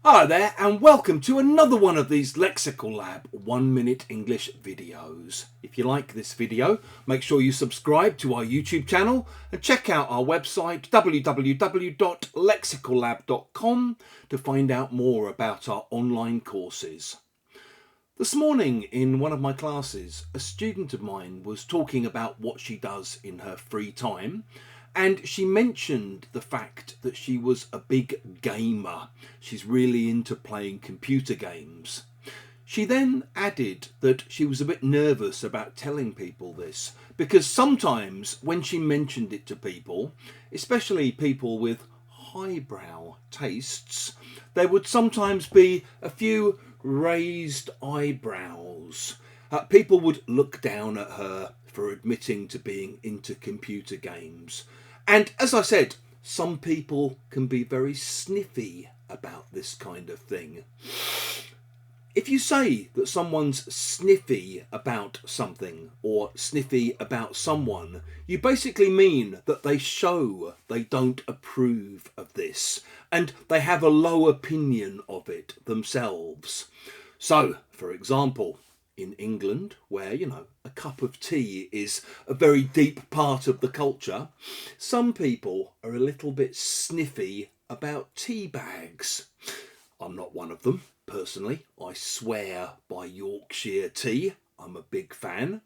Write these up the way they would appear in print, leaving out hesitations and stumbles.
Hi there and welcome to another one of these Lexical Lab 1 minute English videos. If you like this video, make sure you subscribe to our YouTube channel and check out our website www.lexicallab.com to find out more about our online courses. This morning in one of my classes, a student of mine was talking about what she does in her free time. And she mentioned the fact that she was a big gamer. She's really into playing computer games. She then added that she was a bit nervous about telling people this because sometimes when she mentioned it to people, especially people with highbrow tastes, there would sometimes be a few raised eyebrows. People would look down at her for admitting to being into computer games. And as I said, some people can be very sniffy about this kind of thing. If you say that someone's sniffy about something or sniffy about someone, you basically mean that they show they don't approve of this and they have a low opinion of it themselves. So, for example, in England, where, a cup of tea is a very deep part of the culture, some people are a little bit sniffy about tea bags. I'm not one of them, personally. I swear by Yorkshire tea. I'm a big fan.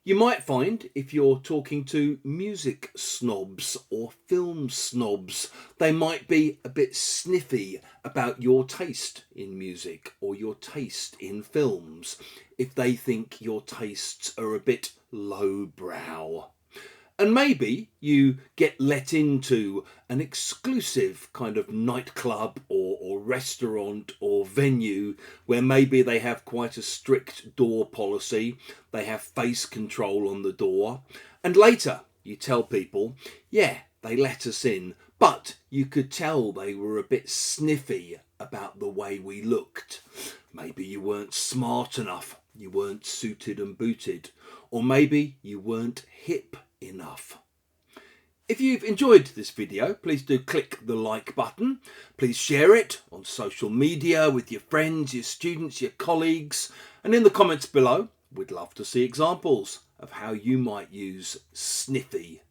You might find if you're talking to music snobs or film snobs, they might be a bit sniffy about your taste in music or your taste in films, if they think your tastes are a bit lowbrow. And maybe you get let into an exclusive kind of nightclub or restaurant or venue where maybe they have quite a strict door policy, they have face control on the door, and later you tell people, yeah, they let us in, but you could tell they were a bit sniffy about the way we looked. Maybe you weren't smart enough, you weren't suited and booted, or maybe you weren't hip enough. If you've enjoyed this video, please do click the like button. Please share it on social media with your friends, your students, your colleagues, and in the comments below, we'd love to see examples of how you might use sniffy.